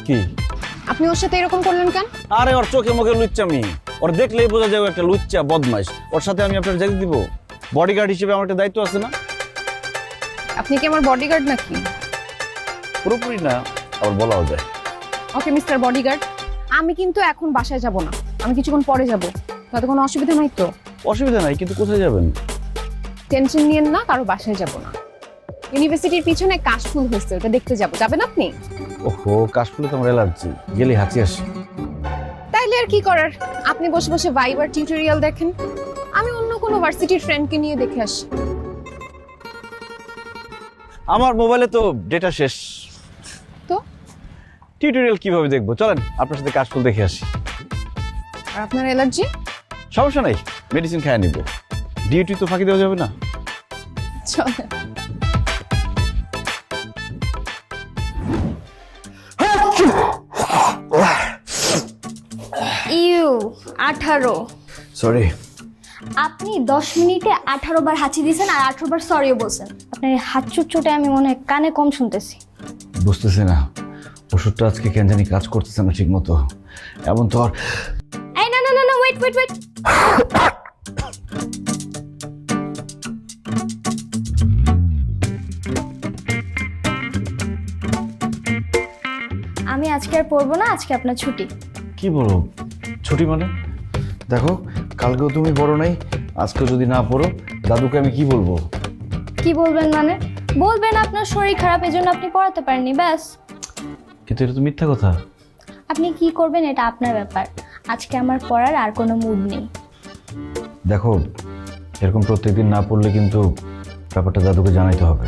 কি আপনি ওর সাথে এরকম করলেন কেন? আরে ওর চোখে মুখে লুচ্চামি, ওর দেখলেই বোঝা যায় ও একটা লুচ্চা বদমাইশ। ওর সাথে আমি আপনার যেতে দিব? বডিগার্ড হিসেবে আমার একটা দায়িত্ব আছে না? আপনি কি আমার বডিগার্ড নাকি? পুরোপুরি না, আবার বলাও যায়। ওকে মিস্টার বডিগার্ড, আমি কিন্তু এখন বাসায় যাব না, আমি কিছুক্ষণ পরে যাব। তাতে কোনো অসুবিধা নাই তো? অসুবিধা নাই, কিন্তু কোথায় যাবেন? টেনশন নিয়েন না, কারো বাসায় যাব না। ইউনিভার্সিটির পিছনে কাশফুল হয়েছে, ওটা দেখতে যাব। যাবেন আপনি? ওহো, কাশফুলে তো আমার অ্যালার্জি, গেলে হাঁচি আসে। তাইলে আর কি করার, আপনি বসে বসে ভাইবার টিউটোরিয়াল দেখেন, আমি অন্য কোনো ভার্সিটির ফ্রেন্ডকে নিয়ে দেখে আসি। আমার মোবাইলে তো ডেটা শেষ, তো টিউটোরিয়াল কিভাবে দেখবো? চলেন আপনার সাথে কাশফুল দেখে আসি। আর আপনার অ্যালার্জি? সমস্যা নাই, মেডিসিন খাইয়ে নিব, ডিউটি তো ফাঁকি দেওয়া যাবে না। চলেন। ইউ 18। সরি। আপনি 10 মিনিটে 18 বার হাঁচি দিয়েছেন আর 18 বার সরিও বলছেন। আপনার এই হাঁচুর চোটে আমি মনে হয় কানে কম শুনতেছি। বুঝতেছি না, ওষুধটা আজকে কেন জানি কাজ করতেছে না ঠিক মতো। এমন তো আর এই না না না না, ওয়েট ওয়েট ওয়েট। আমি আজকে আর পড়বো না, আজকে আপনার ছুটি। কি বলো? ছুটি মানে? দেখো, কালকেও তুমি পড়ো নাই, আজকেও যদি না পড়ো, দাদুকে আমি কি বলবো? কি বলবেন মানে? বলবেন আপনার শরীর খারাপ, এজন্য আপনি পড়াতে পারেননি, ব্যাস। কিন্তু এটা তো মিথ্যা কথা। আপনি কি করবেন এটা আপনার ব্যাপার। আজকে আমার পড়ার আর কোনো মুড নেই। দেখো, এরকম প্রত্যেকদিন না পড়লে কিন্তু ব্যাপারটা দাদুকে জানাইতে হবে।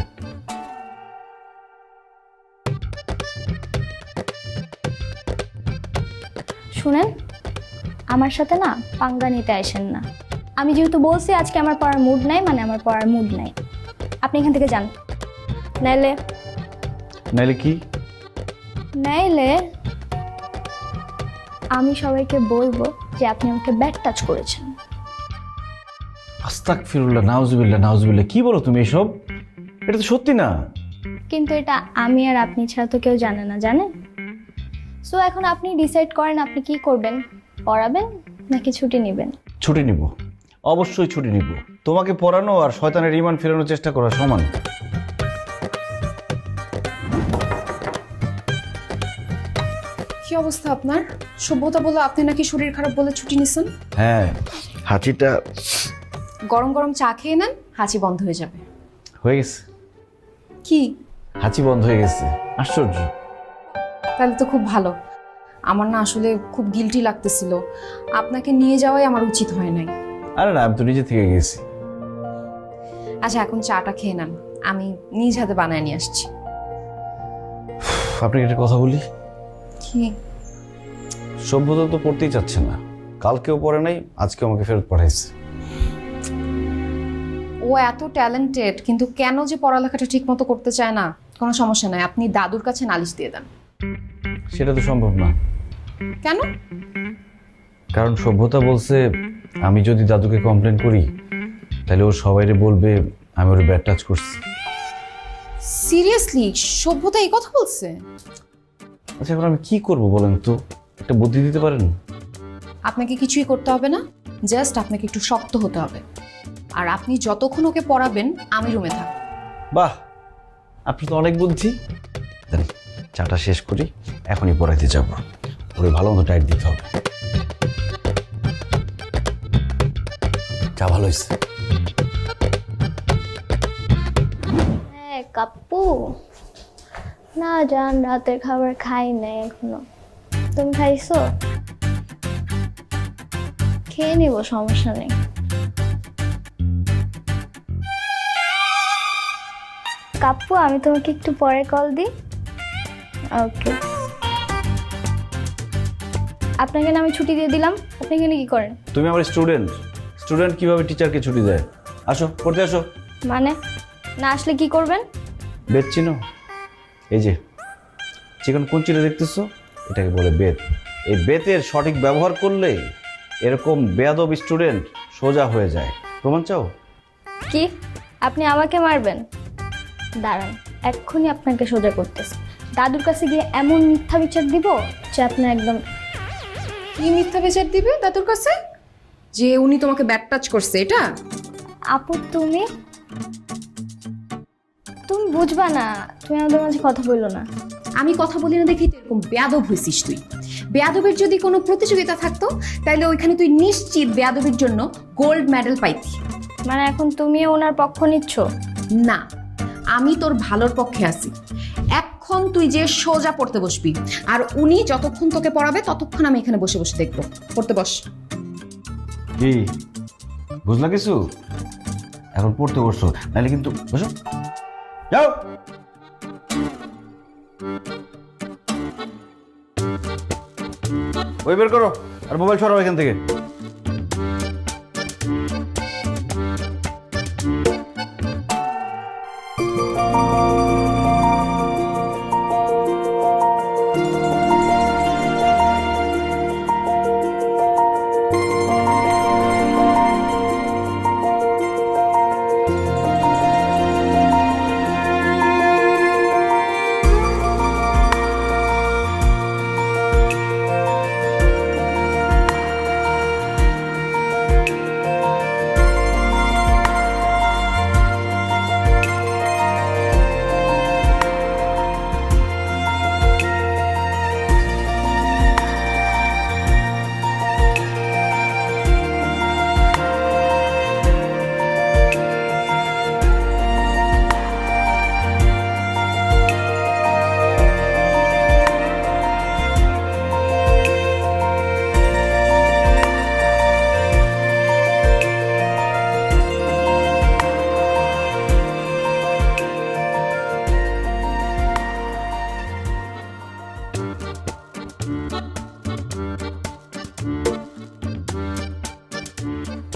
শুনেন, আমার সাথে না পাঙ্গা নিতে আসেন না। আমি যেহেতু বলছি আজকে আমার পড়ার মুড নাই, মানে আমার পড়ার মুড নাই। আপনি এখান থেকে যান, নাইলে নাইলে কি? নাইলে আমি সবাইকে বলবো যে আপনি আমাকে ব্যাড টাচ করেছেন। আস্তাগফিরুল্লাহ, নাউজুবিল্লাহ, নাউজুবিল্লাহ, কি বলো তুমি এসব? এটা তো সত্যি না। কিন্তু এটা আমি আর আপনি ছাড়া তো কেউ জানে না, জানেন? সো এখন আপনি ডিসাইড করেন আপনি কি করবেন, পড়াবেন নাকি ছুটি নেবেন? ছুটি নিব, অবশ্যই ছুটি নিব। তোমাকে পড়ানো আর শয়তানের ইমান ফেরানোর চেষ্টা করা সমান। কি অবস্থা আপনার? সভ্যতা বলে আপনি নাকি শরীর খারাপ বলে ছুটি নিছেন? হ্যাঁ, হাঁচিটা গরম গরম চা খেয়ে নেন, হাঁচি বন্ধ হয়ে যাবে। হয়ে গেছে। কি? হাঁচি বন্ধ হয়ে গেছে। আশ্চর্য। তাহলে তো খুব ভালো। আমার না আসলে খুব গিল্টি লাগতেছিল, আপনাকে নিয়ে যাওয়াই আমার উচিত হয় নাই। আরে না, আমি তো নিজে থেকে গেছি। আচ্ছা এখন চাটা খেয়ে নেন, আমি নিজ হাতে বানায় নিয়ে আসছি। আপনাকে একটা কথা বলি। কি? সভ্যতা তো পড়তেই চাচ্ছে না, কালকেও পড়ে নাই, আজকে আমাকে ফেরত পাঠাইছে। ও এত ট্যালেন্টেড, কিন্তু কেন যে পড়ালেখাটা ঠিক মতো করতে চায় না? কোনো সমস্যা নাই, আপনি দাদুর কাছে নালিশ দিয়ে দেন। সেটা তো সম্ভব না। কেন? কারণ সভ্যতা বলছে আমি যদি দাদুকে কমপ্লেন করি তাহলে ও সবাইরে বলবে আমি ওর ব্যাড টাচ করছি। সিরিয়াসলি সভ্যতা এই কথা বলছে? আচ্ছা, এখন আমি কি করব বলেন তো, একটা বুদ্ধি দিতে পারেন? আপনাকে কিছুই করতে হবে না, জাস্ট আপনাকে একটু শক্ত হতে হবে। আর আপনি যতক্ষণ ওকে পড়াবেন আমি রুমে থাকব। বাহ, আপনি তো অনেক বুদ্ধি। জানি, চাটা শেষ করি, এখনই পড়াইতে যাব। ওরে ভালো মতো টাইট দিতে হবে। চা ভালো হয়েছে। হ্যাঁ কাপ্পু, না জান রাতের খাবার খাই নাই এখনো। তুমি খাইছো? খেয়ে নিব, সমস্যা নেই। কাপ্পু আমি তোমাকে একটু পরে কল দিই। ওকে। আপনাকে না আমি ছুটি দিয়ে দিলাম, আপনি এখানে কি করেন? তুমি আমার স্টুডেন্ট, স্টুডেন্ট কিভাবে টিচারকে ছুটি দেয়? আসো পড়তে আসো। মানে না আসলে কি করবেন? বেদ চিনো? এই যে চিকন কুঞ্চিটা দেখতেছো, এটাকে বলে বেদ। এই বেতের সঠিক ব্যবহার করলে এরকম বেয়াদব স্টুডেন্ট সোজা হয়ে যায়। প্রমাণ চাও? কি আপনি আমাকে মারবেন? দাঁড়ান, এক্ষুনি আপনাকে সোজা করতেছে। দাদুর কাছে গিয়ে এমন মিথ্যা বিচার দিব যে আপনার একদম। কি মিথ্যা বিচার দিবে দাদুর কাছে? যে উনি তোমাকে ব্যাড টাচ করছে এটা? আপু তুমি বুঝবা না, তুমি আমাদের মাঝে কথা বললো না। আমি কথা বলি না দেখি তো এরকম বেয়াদব হয়েছিস তুই। বেয়াদবের যদি কোনো প্রতিযোগিতা থাকতো তাহলে ওইখানে তুই নিশ্চিত বেয়াদবের জন্য গোল্ড মেডেল পাইতি। মানে এখন তুমিও ওনার পক্ষ নিচ্ছ? না, আমি তোর ভালোর পক্ষে আছি। এখন তুই যে সোজা পড়তে বসবি, আর উনি যতক্ষণ তোকে পড়াবে ততক্ষণ আমি এখানে বসে বসে দেখবো। পড়তে বস। কি বুঝলা কিছু? এখন পড়তে বসো, নাহলে কিন্তু বসো। যাও। বই বের করো আর মোবাইল সরাও এখান থেকে।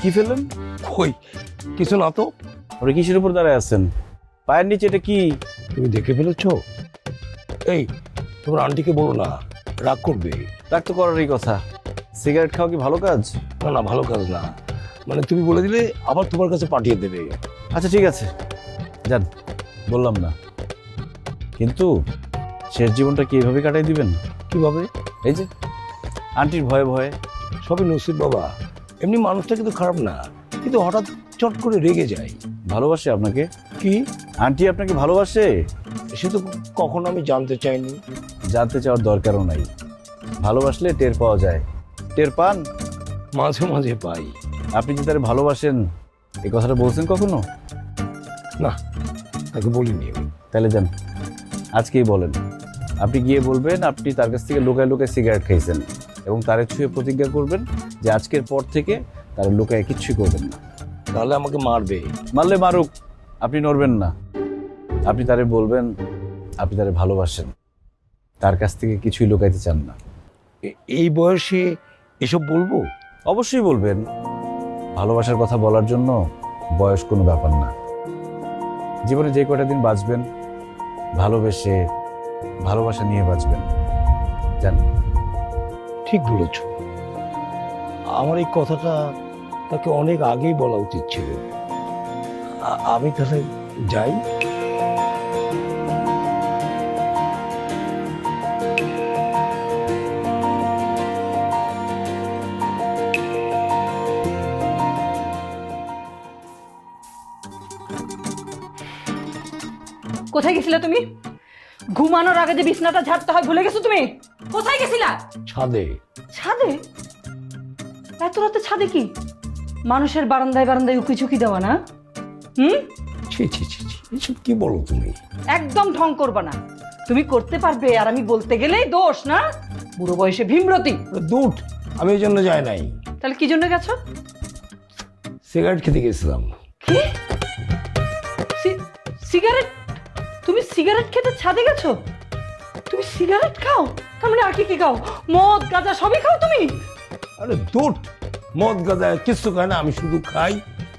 কি ফেললেন? কই কিছু না তো। আপনি কিসের উপর দাঁড়ায় আছেন? পায়ের নিচে এটা কি? তুমি দেখে ফেলেছো? এই তোমার আন্টিকে বলো না, রাগ করবে। রাগ তো করারই কথা। সিগারেট খাওয়া কি ভালো কাজ? না না, ভালো কাজ না, মানে তুমি বলে দিলে আবার তোমার কাছে পাঠিয়ে দেবে। আচ্ছা ঠিক আছে, যান, বললাম না। কিন্তু শেষ জীবনটা কি এইভাবে কাটাই দিবেন? কিভাবে? এই যে আন্টির ভয়ে ভয়ে। সবই নসিব বাবা। এমনি মানুষটা কিন্তু খারাপ না, কিন্তু হঠাৎ চট করে রেগে যায়। ভালোবাসে আপনাকে? কি? আন্টি আপনাকে ভালোবাসে? সে তো কখনো আমি জানতে চাইনি। জানতে চাওয়ার দরকারও নাই। ভালোবাসলে টের পাওয়া যায়। টের পান? মাঝে মাঝে পাই। আপনি যে তারা ভালোবাসেন এই কথাটা বলছেন কখনো? না, তাকে বলিনি আমি। তাহলে যান, আজকেই বলেন। আপনি গিয়ে বলবেন আপনি তার কাছ থেকে লুকায় লুকায় সিগারেট খাইছেন এবং তারে ছুঁয়ে প্রতিজ্ঞা করবেন যে আজকের পর থেকে তারা লুকায় কিচ্ছুই করবেন না। তাহলে আমাকে মারবে। মারলে মারুক, আপনি নড়বেন না। আপনি তারে বলবেন আপনি তারে ভালোবাসেন, তার কাছ থেকে কিছুই লুকাইতে চান না। এই বয়সে এসব বলবো? অবশ্যই বলবেন। ভালোবাসার কথা বলার জন্য বয়স কোনো ব্যাপার না। জীবনে যে কয়টা দিন বাঁচবেন ভালোবেসে, ভালোবাসা নিয়ে বাঁচবেন। জান, ঠিক বলেছ। আমার এই কথাটা তাকে অনেক আগেই বলা উচিত ছিল। আমি তাহলে যাই। কোথায় গেছিলে তুমি? ঘুমানোর আগে যে বিছনাটা ঝাড়তে হয় ভুলে গেছো তুমি? কোথায় গেছিলা? ছাদে। ছাদে? এত রাতে ছাদে কি? মানুষের বারান্দায় বারান্দায় উকি ঝুঁকি দেওয়া না? ছি ছি ছি ছি, এসব কি বলো তুমি? একদম ঢং করবা না। তুমি করতে পারবে আর আমি বলতে গেলেই দোষ না? বুড়ো বয়সে ভীমরতি। দুধ, আমি এই জন্য যাই নাই। তাহলে কি জন্য গেছো? সিগারেট খেতে গেছিলাম। কি? সিগারেট? তুমি সিগারেট খেতে ছাদে গেছো? তুমি সিগারেট খাও? তার মানে আর কি কি খাও? মদ গাঁজা সবই খাও তুমি? আরে দুধ, মদ গাঁজা কিছু খায় না, আমি শুধু খাই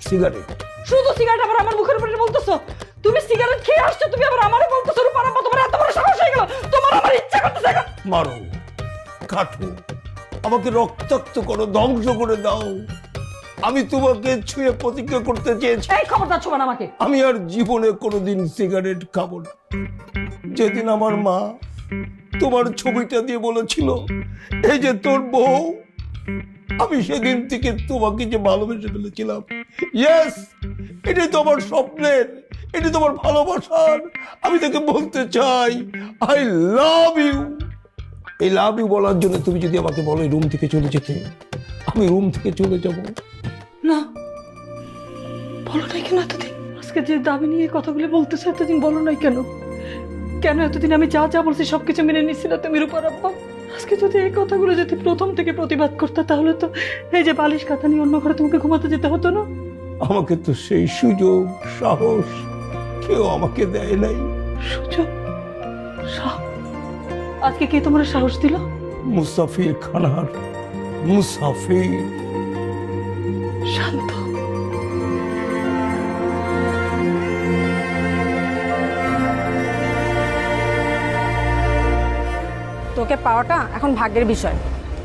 সিগারেট। শুধু সিগারেট আবার আমার মুখের উপরে বলতেছো? তুমি সিগারেট খেয়ে আসছো, তুমি আবার আমারে বলতেছো রূপারাম্মা তোমার এত বড় সাহস হয়ে গেল? তোমার আমার ইচ্ছা করতেছে। মারো, কাটো, আমাকে রক্তাক্ত করো, ধ্বংস করে দাও। আমি তোমাকে ছুঁয়ে প্রতিজ্ঞা করতে চেয়েছি। এই খবরদার ছোঁবা না আমাকে। আমি আর জীবনে কোনোদিন সিগারেট খাবো না। যেদিন আমার মা তোমার ছবিটা দিয়ে বলেছিল এই যে তোর বউ, আমি সেদিন থেকে তোমাকে যে ভালোবেসে ফেলেছিলাম। ইয়েস, এটাই তোমার স্বপ্নের, এটাই তোমার ভালোবাসার। আমি তাকে বলতে চাই আই লাভ ইউ। এই লাভ ইউ বলার জন্য তুমি যদি আমাকে বলো রুম থেকে চলে যেতে, আমি রুম থেকে চলে যাব। না, বলো নাই কেন এতদিন? আজকে যে দাবি নিয়ে কথাগুলো বলতেছো এতদিন বলো নাই কেন? কেন এতদিন আমি যা যা বলছি সবকিছু মেনে নিচ্ছিল তুমি রূপারাম্মা? আজকে যদি এই কথাগুলো যদি প্রথম থেকে প্রতিবাদ করতে, তাহলে তো এই যে বালিশ কাঁথা নিয়ে অন্য ঘরে তোমাকে ঘুমাতে যেতে হতো না? আমাকে তো সেই সুযোগ সাহস কেউ আমাকে দেয় নাই। সুযোগ? আজকে কে তোমার সাহস দিল? মুসাফির খানার মুসাফির। শান্ত। তোকে পাওয়াটা এখন ভাগ্যের বিষয়।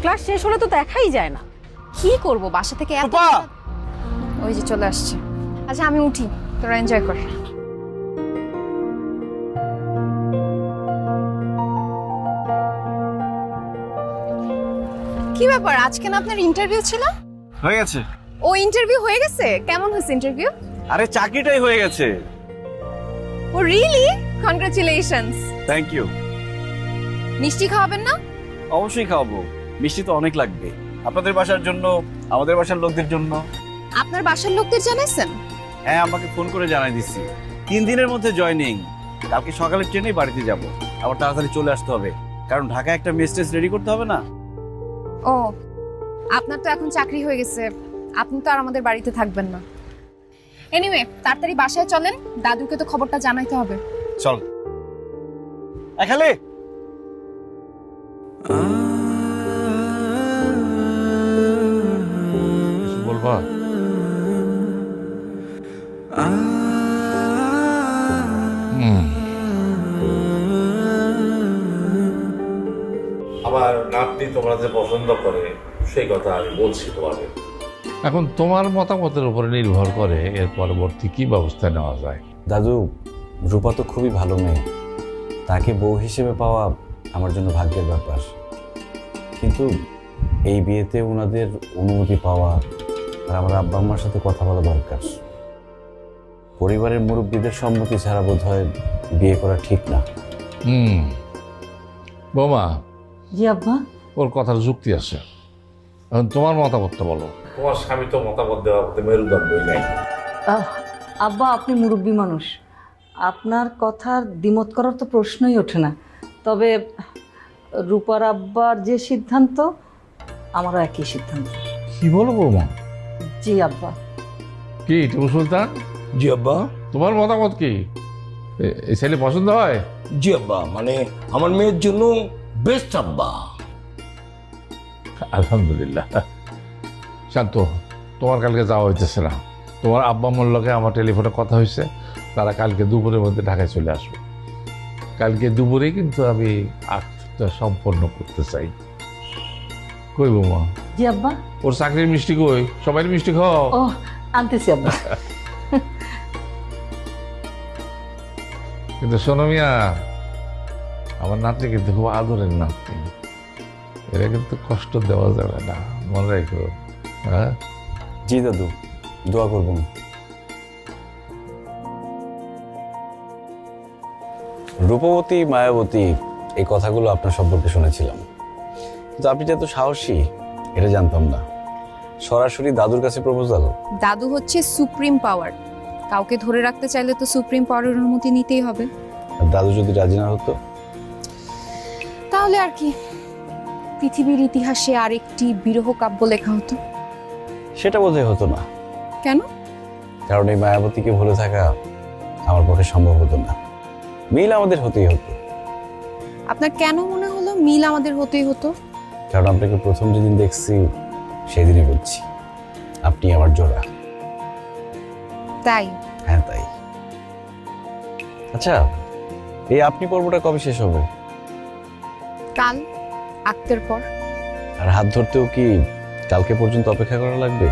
ক্লাস শেষ হলে তো দেখাই যায় না। কি করব, বাসা থেকে এত। ওই যে চলে আসছে। আচ্ছা আমি উঠি, তোরা এনজয় কর। কি ব্যাপার, আজকে না আপনার ইন্টারভিউ ছিল? হয়ে গেছে। ও ইন্টারভিউ হয়ে গেছে? কেমন হয়েছে ইন্টারভিউ? আরে চাকরিটাই হয়ে গেছে। ও রিয়েলি? কংগ্রাচুলেশনস। Thank you. মিষ্টি খাওয়াবেন না? অবশ্যই খাওয়াবো। মিষ্টি তো অনেক লাগবে, আপনাদের বাসার জন্য, আমাদের বাসার লোকদের জন্য। আপনার বাসার লোকদের জানাইছেন? হ্যাঁ, আমাকে ফোন করে জানাই দিচ্ছি 3 দিনের মধ্যে জয়েনিং। কালকে সকালে ট্রেনেই বাড়িতে যাব। আবার তাড়াতাড়ি চলে আসতে হবে, কারণ ঢাকায় একটা মেস টেস্ট রেডি করতে হবে না? ও, আপনার তো এখন চাকরি হয়ে গেছে, আপনি তো আর আমাদের বাড়িতে থাকবেন না। এনিওয়ে, তাড়াতাড়ি বাসায় চলেন, দাদুকে তো খবরটা জানাইতে হবে। চল। খালে বলবা? আমার নাতনি তোমরা যে পছন্দ করে সেই কথা আমি বলছি তোমাকে। এখন তোমার মতামতের উপরে নির্ভর করে এর পরবর্তী কি ব্যবস্থা নেওয়া যায়। দাদু, রূপা তো খুবই ভালো মেয়ে, তাকে বউ হিসেবে পাওয়া আমার জন্য ভাগ্যের ব্যাপার। কিন্তু এই বিয়েতে ওনাদের অনুমতি পাওয়া আর আমার আব্বা আম্মার সাথে কথা বলা দরকার। পরিবারের মুরব্বীদের সম্মতি ছাড়া বোধ হয় বিয়ে করা ঠিক না। বৌমা, জি আব্বা। ওর কথার যুক্তি আছে, এখন তোমার মতামতটা বলো। তোমার স্বামী তো মতামত দেওয়ার মধ্যে মেরুদণ্ডই নাই। আব্বা, আপনি মুরব্বী মানুষ, আপনার কথার দ্বিমত করার তো প্রশ্নই ওঠে না। তবে রূপার আব্বার যে সিদ্ধান্ত, আমারও একই সিদ্ধান্ত। কি বলো বৌমা? জি আব্বা। কি টিপু সুলতান? জি আব্বা। তোমার মতামত কি? এই ছেলে পছন্দ হয়? জি আব্বা, মানে আমার মেয়ের জন্য বেস্ট আব্বা। আলহামদুলিল্লাহ। শান্ত, তোমার কালকে যাওয়া হইতেছে না। তোমার আব্বা আম্মার লগে আমার টেলিফোনে কথা হয়েছে, তারা কালকে দুপুরের মধ্যে ঢাকায় চলে আসবে। কালকে দুপুরেই কিন্তু আমি আক্তটা সম্পন্ন করতে চাই। কই বৌমা? জি আব্বা। ওর চাকরির মিষ্টি কই? সবাই মিষ্টি খাও। ও, আনতেছি আব্বা। কিন্তু শোনো মিয়া, আমার নাতনি কিন্তু খুব আদরের নাতনি, এটা কিন্তু কষ্ট দেওয়া যাবে না, মনে রেখো। হ্যাঁ জি দাদু, দোয়া করবেন। রূপবতী, মায়াবতী, এই কথাগুলো আপনার সম্পর্কে শুনেছিলাম, কিন্তু আপনি যে এত সাহসী এটা জানতাম না। সরাসরি দাদুর কাছে প্রপোজাল? দাদু হচ্ছে সুপ্রিম পাওয়ার, কাউকে ধরে রাখতে চাইলে তো সুপ্রিম পাওয়ারের অনুমতি নিতেই হবে। আর দাদু যদি রাজি না হতো? তাহলে আর কি, পৃথিবীর ইতিহাসে আরেকটি বিরহ কাব্য লেখা হতো। সেটা বোধহয় হতো না। কেন? কারণ এই মায়াবতীকে ভুলে থাকা আমার পক্ষে সম্ভব হতো না। মিল আমাদের হতেই হতো। আপনার কেন মনে হলো মিল আমাদের হতেই হতো? কারণ আপনাকে প্রথম যেদিন দেখছি সেদিনই বলছি, আপনি আমার জোড়া। তাই? হ্যাঁ তাই। আচ্ছা, এই আপনি পর্বটা কবে শেষ হবে? কাল, আক্তের পর। আর হাত ধরতেও কি কালকে পর্যন্ত অপেক্ষা করা লাগবে?